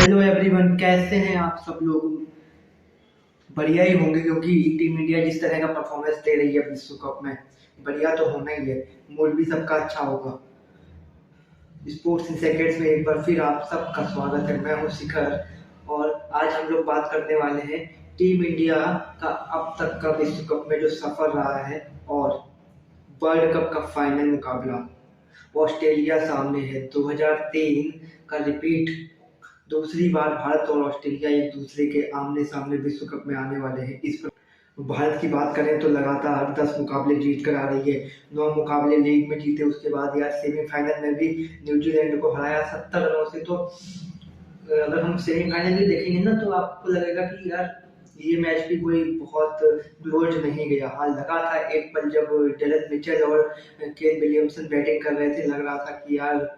Hello everyone, कैसे हैं आप सब लोग। बढ़िया ही होंगे क्योंकि टीम इंडिया जिस तरह का परफॉर्मेंस दे रही है विश्व कप में, बढ़िया तो होना ही है। मूड भी सबका अच्छा होगा। स्पोर्ट्स इन सेकंड्स में एक बार फिर आप सबका स्वागत है। मैं हूं शिखर और आज हम लोग बात करने वाले हैं टीम इंडिया का अब तक का विश्व कप में जो सफर रहा है और वर्ल्ड कप का फाइनल मुकाबला ऑस्ट्रेलिया सामने है। 2003 का रिपीट, दूसरी बार भारत और ऑस्ट्रेलिया एक दूसरे के आमने सामने विश्व कप में आने वाले हैं। इस पर भारत की बात करें तो लगातार 10 मुकाबले जीत कर आ रही है। 9 मुकाबले लीग में जीते, उसके बाद यार सेमीफाइनल में भी न्यूजीलैंड को हराया 70 रनों से। तो अगर हम सेमीफाइनल भी देखेंगे ना तो आपको लगेगा कि यार ये मैच भी कोई बहुत क्लोज नहीं गया। हाँ, लगा था एक पल जब डेरेन मिचेल और केन विलियमसन बैटिंग कर रहे थे, लग रहा था कि यार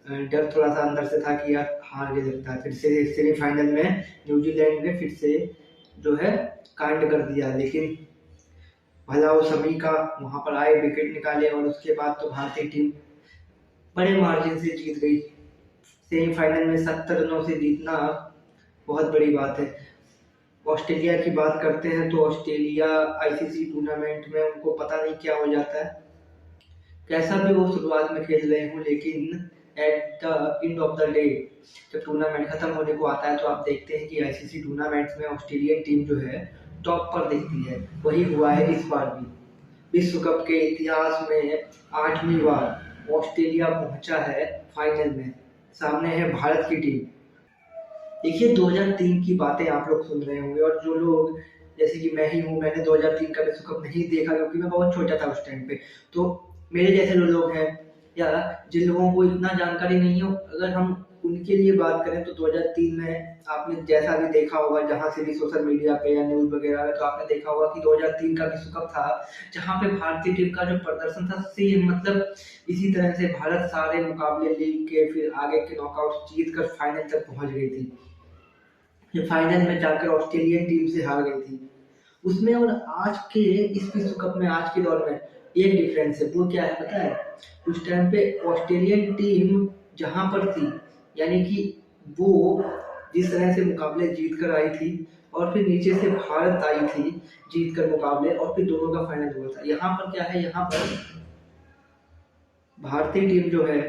डर थोड़ा सा अंदर से था कि यार हार के लगता है। फिर से सेमीफाइनल में न्यूजीलैंड ने फिर से जो है कांड कर दिया, लेकिन भला वो सभी का वहां पर आए, विकेट निकाले और उसके बाद तो भारतीय टीम बड़े मार्जिन से जीत गई। सेमीफाइनल में 70 रनों से जीतना बहुत बड़ी बात है। ऑस्ट्रेलिया की बात करते हैं तो ऑस्ट्रेलिया आईसीसी टूर्नामेंट में उनको पता नहीं क्या हो जाता है। कैसा भी वो शुरुआत में खेल रहे हो, लेकिन at the end of the day जब टूर्नामेंट खत्म होने को आता है तो आप देखते हैं कि आईसीसी टूर्नामेंट्स में ऑस्ट्रेलियन टीम जो है टॉप पर दिखती है। वही हुआ है इस बार भी। विश्व कप के इतिहास में 8वीं बार ऑस्ट्रेलिया पहुंचा है फाइनल में। सामने है भारत की टीम। देखिए, 2003 की बातें आप लोग सुन रहे होंगे और जो लोग जैसे कि मैं ही हूँ, मैंने 2003 का विश्व कप नहीं देखा क्योंकि मैं बहुत छोटा था उस टाइम पे। तो मेरे जैसे जो लोग हैं या जिन लोगों को इतना जानकारी नहीं हो, अगर हम उनके लिए बात करें तो 2003 में आपने जैसा भी देखा होगा, जहां से भी सोशल मीडिया पे या न्यूज वगैरह में, तो आपने देखा होगा कि 2003 का विश्व कप था जहां पे भारतीय टीम का जो प्रदर्शन था सेम, मतलब इसी तरह से भारत सारे मुकाबले लीग के फिर आगे के नॉकआउट जीत कर फाइनल तक पहुंच गई थी। ये फाइनल में जाकर ऑस्ट्रेलियन टीम से हार गई थी उसमें। और आज के इस विश्व कप में, आज के दौर में एक डिफरेंस है। वो क्या है पता है? उस टाइम पे ऑस्ट्रेलियन टीम जहां पर थी, यानी कि वो जिस तरह से मुकाबले जीत कर आई थी और फिर नीचे से भारत आई थी जीत कर मुकाबले, और फिर दोनों का फाइनल हुआ था। यहाँ पर क्या है, यहाँ पर भारतीय टीम जो है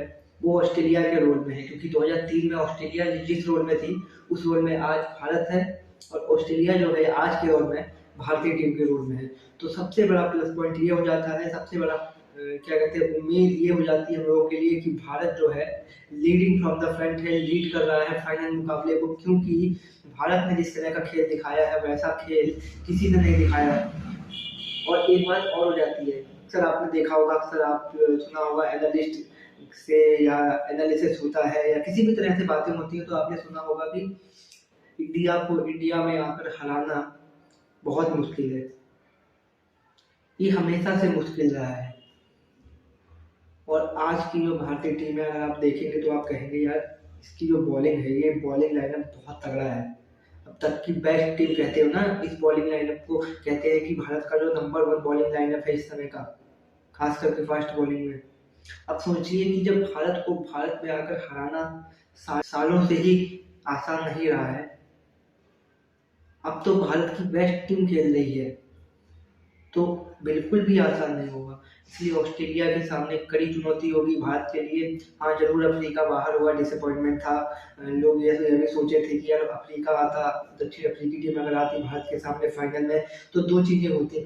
वो ऑस्ट्रेलिया के रोल में है, क्योंकि 2003 में ऑस्ट्रेलिया जिस रोल में थी उस रोल में आज भारत है, और ऑस्ट्रेलिया जो है आज के रोल में भारतीय टीम के रोल में है। तो सबसे बड़ा प्लस पॉइंट ये हो जाता है, सबसे बड़ा क्या कहते हैं, उम्मीद ये हो जाती है हम लोगों के लिए कि भारत जो है लीडिंग फ्रॉम द फ्रंट है, लीड कर रहा है फाइनल मुकाबले को, क्योंकि भारत ने जिस तरह का खेल दिखाया है वैसा खेल किसी ने नहीं दिखाया है। और एक बात और हो जाती है, अक्सर आपने देखा होगा, अक्सर आप सुना होगा एनालिस्ट से या एनालिसिस होता है या किसी भी तरह से बातें होती हैं, तो आपने सुना होगा कि इंडिया को इंडिया में आकर हराना बहुत मुश्किल है। ये हमेशा से मुश्किल रहा है। और आज की जो भारतीय टीम है, अगर आप देखेंगे तो आप कहेंगे यार इसकी जो बॉलिंग है, ये बॉलिंग लाइनअप बहुत तगड़ा है। अब तक की बेस्ट टीम कहते हो ना, इस बॉलिंग लाइनअप को कहते हैं कि भारत का जो नंबर 1 बॉलिंग लाइनअप है इस समय का, खास करके फास्ट बॉलिंग में। अब सोचिए कि जब भारत को भारत में आकर हराना सालों से ही आसान नहीं रहा है, अब तो भारत की बेस्ट टीम खेल रही है, तो बिल्कुल भी आसान नहीं होगा। इसलिए ऑस्ट्रेलिया के सामने कड़ी चुनौती होगी भारत के लिए। हाँ, जरूर अफ्रीका बाहर हुआ, डिसअपॉइंटमेंट था। लोग ये भी सोचे थे कि यार अफ्रीका आता, दक्षिण अफ्रीकी टीम अगर आती भारत के सामने फाइनल में तो दो चीजें होती।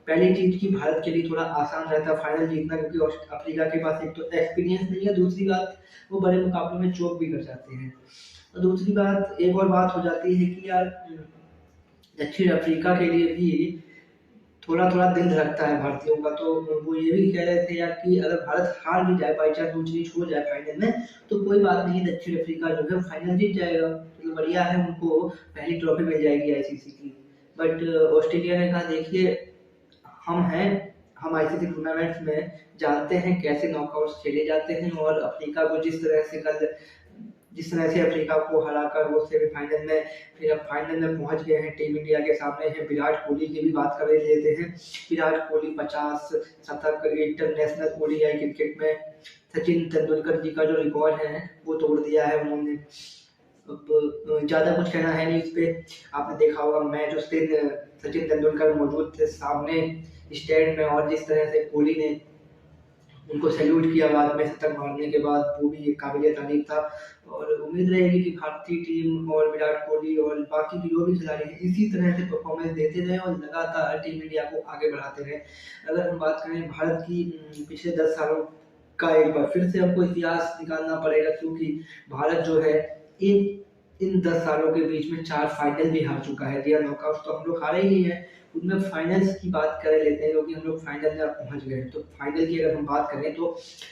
पहली चीज की भारत के लिए थोड़ा आसान रहता फाइनल जीतना, क्योंकि अफ्रीका के पास एक तो एक्सपीरियंस नहीं है, दूसरी बात वो बड़े मुकाबलों में चोक भी कर जाते हैं। और दूसरी बात, एक और बात हो जाती है कि यार दक्षिण अफ्रीका के लिए भी थोड़ा थोड़ा दिल धड़कता है भारतीयों का। तो वो ये भी कह रहे थे यार कि अगर भारत हार भी जाए, बाई चांस ऊंच नीच हो जाए फाइनल में, तो कोई बात नहीं, दक्षिण अफ्रीका जो है फाइनल जीत जाएगा, तो बढ़िया है, उनको पहली ट्रॉफी मिल जाएगी आईसीसी की। बट ऑस्ट्रेलिया ने कहा देखिए, हम हैं, हम आईसीसी टूर्नामेंट्स में जानते हैं कैसे नॉकआउट्स खेले जाते हैं, और अफ्रीका को जिस तरह से अफ्रीका को हराकर वो सेमीफाइनल में, फिर अब फाइनल में पहुंच गए हैं, टीम इंडिया के सामने है। विराट कोहली की भी बात कर लेते हैं। विराट कोहली 50 शतक इंटरनेशनल ओडीआई क्रिकेट में सचिन तेंदुलकर जी का जो रिकॉर्ड है वो तोड़ दिया है उन्होंने। अब ज़्यादा कुछ कहना है नहीं इस पे। आपने देखा होगा मैच उस दिन सचिन तेंदुलकर मौजूद थे सामने स्टैंड में, और जिस तरह से कोहली ने उनको सैल्यूट किया बाद में शतक मारने के बाद, वो भी काबिल तारीफ था। और उम्मीद रहेगी कि भारतीय टीम और विराट कोहली और बाकी की जो भी खिलाड़ी हैं इसी तरह से परफॉर्मेंस देते रहे और लगातार टीम इंडिया को आगे बढ़ाते रहे। अगर हम बात करें भारत की पिछले 10 सालों का, एक बार फिर से हमको इतिहास निकालना पड़ेगा, क्योंकि भारत जो है इन इन 10 सालों के बीच में 4 फाइनल भी हार चुका है। रियल नॉकआउट तो हम लोग हारे ही हैं, उनमें फाइनल्स की बात कर लेते हैं क्योंकि हम लोग फाइनल में पहुंच गए। तो फाइनल की अगर हम बात करें तो,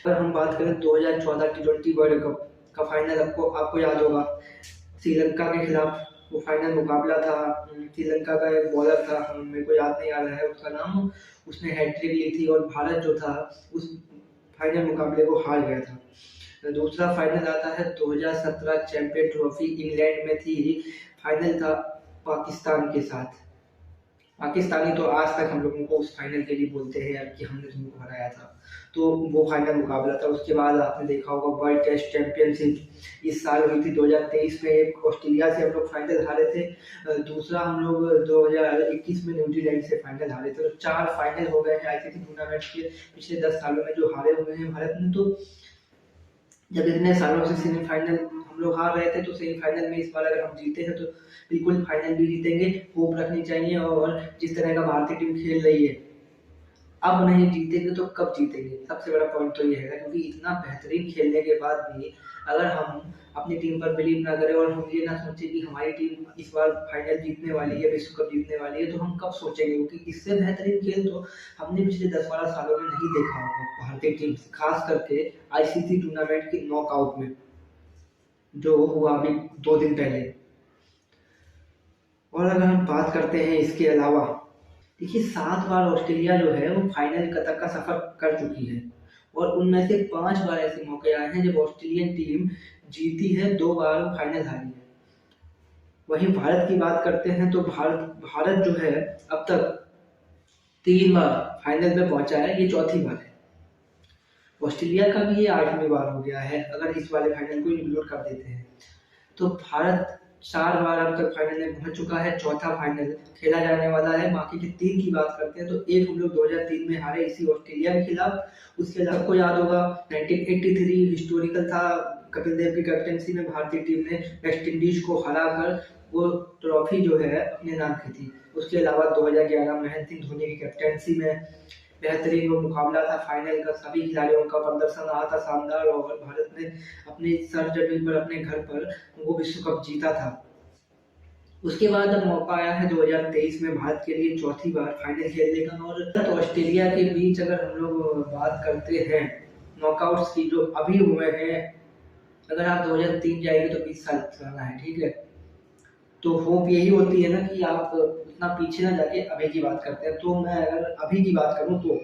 अगर हम बात करें 2014 T20 वर्ल्ड कप का फाइनल, आपको याद होगा श्रीलंका के खिलाफ वो फाइनल मुकाबला था। श्रीलंका का एक बॉलर था, मेरे को याद नहीं आ रहा है उसका नाम, उसने हैट्रिक ली थी और भारत जो था उस फाइनल मुकाबले को हार गया था। दूसरा फाइनल आता है 2017 चैंपियन ट्रॉफी, इंग्लैंड में थी, फाइनल था पाकिस्तान के साथ। पाकिस्तानी तो आज तक हम लोगों को उस फाइनल के लिए बोलते हैं कि हमने तुमको हराया था, तो वो फाइनल मुकाबला था। उसके बाद आपने देखा होगा वर्ल्ड टेस्ट चैंपियनशिप इस साल हुई थी 2023 में, एक ऑस्ट्रेलिया से हम लोग फाइनल हारे थे, दूसरा हम लोग 2021 में न्यूजीलैंड से फाइनल हारे थे। तो 4 फाइनल हो गए हैं आईसीसी टूर्नामेंट के पिछले 10 सालों में जो हारे हुए हैं भारत ने। तो जब इतने सालों से सेमीफाइनल हम लोग हार रहे थे, तो सेमीफाइनल में इस बार अगर हम जीते हैं तो बिल्कुल फाइनल भी जीतेंगे, होप रखनी चाहिए। और जिस तरह का भारतीय टीम खेल रही है, अब नहीं जीतेंगे तो कब जीतेंगे, सबसे बड़ा पॉइंट तो ये है। क्योंकि इतना बेहतरीन खेलने के बाद भी अगर हम अपनी टीम पर बिलीव ना करें और हम ये ना सोचें कि हमारी टीम इस बार फाइनल जीतने वाली है, विश्व कप जीतने वाली है, तो हम कब सोचेंगे? क्योंकि इससे बेहतरीन खेल तो हमने पिछले 10-12 सालों में नहीं देखा होगा भारतीय टीम से, खास करके आईसीसी टूर्नामेंट के नॉकआउट में जो हुआ अभी 2 दिन पहले। और अगर हम बात करते हैं इसके अलावा, देखिए 7 बार ऑस्ट्रेलिया जो है वो फाइनल तक का सफर कर चुकी है, और उनमें से 5 बार ऐसे मौके आए हैं जब ऑस्ट्रेलियन टीम जीती है, 2 बार वो फाइनल हारी है। वहीं भारत की बात करते हैं तो भारत भारत जो है अब तक 3 बार फाइनल में पहुंचा है, ये चौथी बार है। ऑस्ट्रेलिया का भी ये 8वीं बार हो गया है अगर इस वाले फाइनल को इंक्लूड कर देते हैं। तो भारत 4 बार अब तक फाइनल में पहुंच चुका है, चौथा फाइनल खेला जाने वाला है। बाकी के 3 की बात करते हैं तो एक हम लोग 2003 में हारे इसी ऑस्ट्रेलिया के खिलाफ। उसके अलावा आपको याद होगा 1983 हिस्टोरिकल था, कपिल देव की कैप्टनसी में भारतीय टीम ने वेस्ट इंडीज को हराकर वो ट्रॉफी जो है अपने नाम की थी। उसके अलावा 2011 महेंद्र सिंह धोनी की कैप्टनसी में बेहतरीन वो मुकाबला था फाइनल का, सभी खिलाड़ियों का प्रदर्शन रहा था शानदार, और भारत ने अपनी सरजमीन पर अपने घर पर वो विश्व कप जीता था। उसके बाद अब मौका आया है 2023 में भारत के लिए चौथी बार फाइनल खेलने का। और तो ऑस्ट्रेलिया के बीच अगर हम लोग बात करते हैं नॉकआउट्स की जो अभी हुए हैं, अगर आप 2003 जाएंगे तो 20 साल पुराना है, ठीक है। तो होप यही होती है ना कि आप उतना पीछे ना जाके अभी की बात करते हैं। तो मैं अगर अभी की बात करूं तो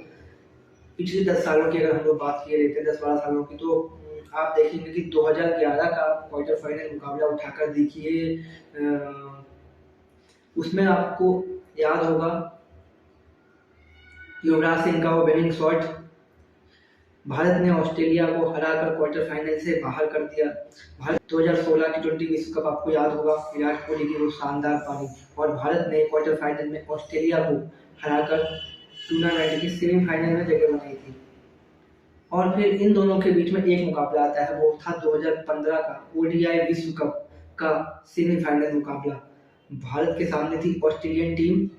पिछले 10 सालों की अगर हम लोग बात किए रहते हैं, 10-12 सालों की, तो आप देखेंगे कि 2011 का क्वार्टर फाइनल मुकाबला उठाकर देखिए, उसमें आपको याद होगा युवराज सिंह का वो विनिंग शॉट, भारत ने ऑस्ट्रेलिया को हराकर क्वार्टर फाइनल से बाहर कर दिया। भारत 2016 T20 विश्व कप आपको याद होगा, विराट कोहली की वो शानदार पारी, और भारत ने क्वार्टर फाइनल में ऑस्ट्रेलिया को हराकर टूर्नामेंट की सेमीफाइनल में जगह बनाई थी। और फिर इन दोनों के बीच में एक मुकाबला आता है, वो था 2015 का ओडीआई विश्व कप का सेमीफाइनल मुकाबला। भारत के सामने थी ऑस्ट्रेलियन टीम,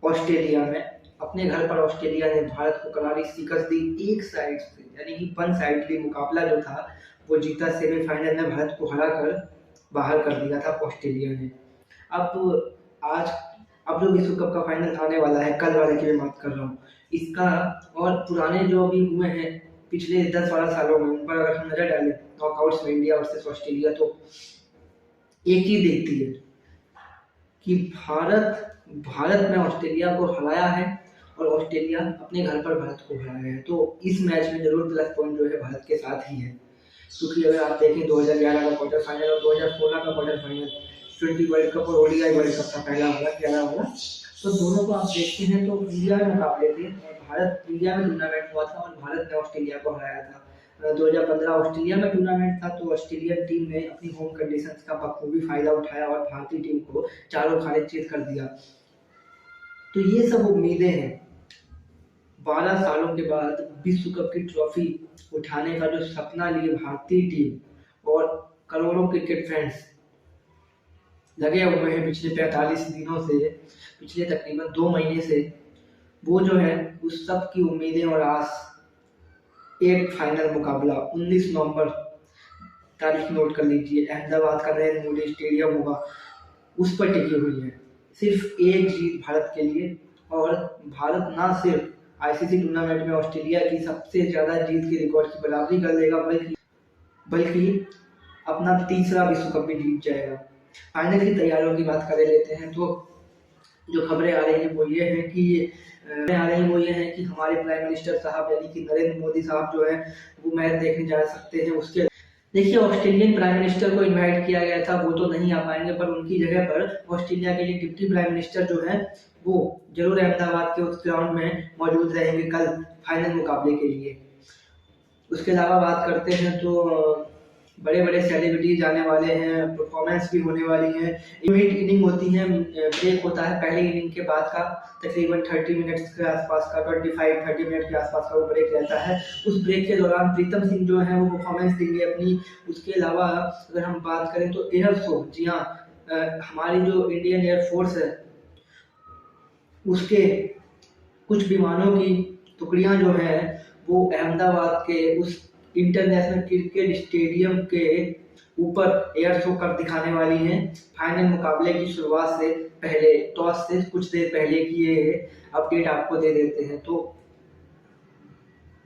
ऑस्ट्रेलिया में अपने घर पर ऑस्ट्रेलिया ने भारत को करारी शिकस्त दी एक साइड से, यानी कि वन साइडली मुकाबला जो था वो जीता, सेमीफाइनल में भारत को हराकर बाहर कर दिया था ऑस्ट्रेलिया ने। अब आज अब जो विश्व कप का फाइनल आने वाला है, कल वाले की मैं बात कर रहा हूँ, इसका और पुराने जो भी हुए हैं पिछले 10-12 सालों में, उन पर अगर हम नजर डालें नॉकआउट्स में इंडिया वर्सेस ऑस्ट्रेलिया, तो एक ही दिखती है कि भारत भारत ने ऑस्ट्रेलिया को हराया है और ऑस्ट्रेलिया अपने घर पर भारत को हराया है। तो इस मैच में जरूर प्लस पॉइंट जो है भारत के साथ ही है, क्योंकि अगर आप देखें 2011 का क्वार्टर फाइनल और 2016 का quarter final, T20 world cup और ओडीआई वर्ल्ड कप का पहला वाला 11 वाला, तो दोनों को आप देखते हैं तो इंडिया में मुकाबले थे और भारत इंडिया में टूर्नामेंट हुआ था और भारत ने ऑस्ट्रेलिया को हराया था। 2015 ऑस्ट्रेलिया में टूर्नामेंट था, तो ऑस्ट्रेलियन टीम ने अपनी होम कंडीशंस का बखूबी फायदा उठाया और भारतीय टीम को चारों खाने चीत कर दिया। तो ये सब उम्मीदें हैं। 12 सालों के बाद विश्व कप की ट्रॉफी उठाने का जो सपना लिए भारतीय टीम और करोड़ों क्रिकेट फैंस लगे हुए हैं पिछले 45 दिनों से, पिछले तकरीबन 2 महीने से, वो जो है उस सब की उम्मीदें और आस एक फाइनल मुकाबला 19 नवंबर तारीख नोट कर लीजिए, अहमदाबाद का नरेंद्र मोदी स्टेडियम होगा, उस पर टिकी हुई है। सिर्फ एक जीत भारत के लिए, और भारत ना सिर्फ आईसीसी टूर्नामेंट में ऑस्ट्रेलिया की सबसे ज्यादा जीत के रिकॉर्ड की बराबरी कर लेगा, बल्कि अपना तीसरा विश्व कप भी जीत जाएगा। फाइनल की तैयारियों की बात कर लेते हैं, तो जो खबरें आ रही हैं वो ये है कि हमारे प्राइम मिनिस्टर साहब यानी कि नरेंद्र मोदी साहब जो है वो मैच देखने जा सकते हैं। उसके देखिए, ऑस्ट्रेलियन प्राइम मिनिस्टर को इनवाइट किया गया था, वो तो नहीं आ पाएंगे, पर उनकी जगह पर ऑस्ट्रेलिया के लिए डिप्टी प्राइम मिनिस्टर जो है वो जरूर अहमदाबाद के उस ग्राउंड में मौजूद रहेंगे कल फाइनल मुकाबले के लिए। उसके अलावा बात करते हैं तो बड़े बड़े सेलिब्रिटीज आने वाले हैं, परफॉर्मेंस भी होने वाली है। मिड इनिंग होती है, ब्रेक होता है पहले इनिंग के बाद का, तकरीबन 30 मिनट्स के आसपास का, 25-30 मिनट के आसपास का वो ब्रेक रहता है। उस ब्रेक के दौरान प्रीतम सिंह जो है वो परफॉर्मेंस देंगे अपनी। उसके अलावा अगर हम बात करें तो एयर शो, जी हाँ, हमारी जो इंडियन एयरफोर्स है उसके कुछ विमानों की टुकड़ियां जो है वो अहमदाबाद के उस इंटरनेशनल क्रिकेट स्टेडियम के ऊपर एयर शो कर दिखाने वाली हैं फाइनल मुकाबले की शुरुआत से पहले, टॉस से कुछ देर पहले की ये अपडेट आपको दे देते हैं। तो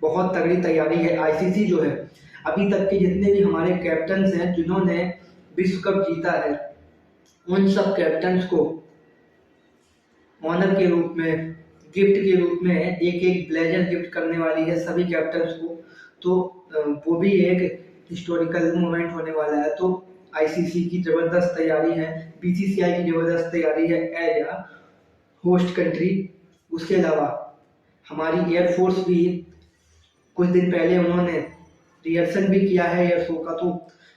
बहुत तगड़ी तैयारी है। आईसीसी जो है अभी तक के जितने भी हमारे कैप्टन्स हैं जिन्होंने विश्व कप जीता है, उन सब कैप्टन्स को ऑनर के रूप में, गिफ्ट के रूप में एक एक ब्लेजर गिफ्ट करने वाली है सभी कैप्टन्स को। तो वो भी एक हिस्टोरिकल मोमेंट होने वाला है। तो आईसीसी की जबरदस्त तैयारी है, बीसीसीआई की जबरदस्त तैयारी है एज अ होस्ट कंट्री। उसके अलावा हमारी एयरफोर्स भी कुछ दिन पहले उन्होंने रिहर्सल भी किया है एयर शो का। तो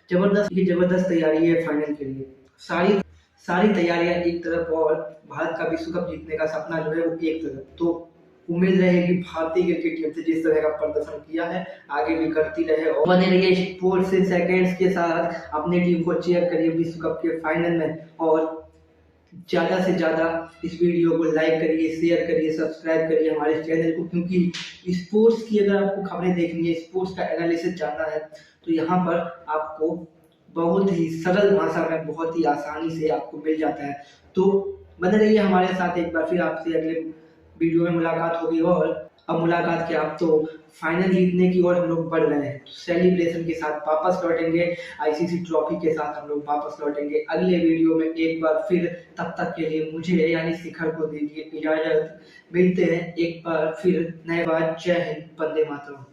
जबरदस्त तैयारी है फाइनल के लिए। सारी तैयारियां एक तरफ और भारत का विश्व कप जीतने का सपना जो है वो एक तरफ। तो उम्मीद रहेगी भारतीय क्रिकेट टीम से जिस तरह का प्रदर्शन किया है आगे भी करती रहे, और बने रहिए स्पोर्ट्स इन सेकंड्स के साथ। अपनी टीम को चीयर करिए विश्व कप के फाइनल में, और ज़्यादा से ज़्यादा इस वीडियो को लाइक करिए, शेयर करिए, सब्सक्राइब करिए हमारे चैनल को, क्योंकि स्पोर्ट्स की अगर आपको खबरें देखनी है, स्पोर्ट्स का एनालिसिस जानना है, तो यहाँ पर आपको बहुत ही सरल भाषा में बहुत ही आसानी से आपको मिल जाता है। तो बने रहिए हमारे साथ। एक बार फिर आपसे अगले वीडियो में मुलाकात होगी, और अब मुलाकात के आप तो फाइनल जीतने की ओर हम लोग बढ़ रहे हैं। सेलिब्रेशन के साथ वापस लौटेंगे, आईसीसी ट्रॉफी के साथ हम लोग वापस लौटेंगे अगले वीडियो में एक बार फिर। तब तक के लिए मुझे यानी शिखर को दीजिए इजाजत। मिलते हैं एक बार फिर नए बार। जय हिंद, वंदे मातरम।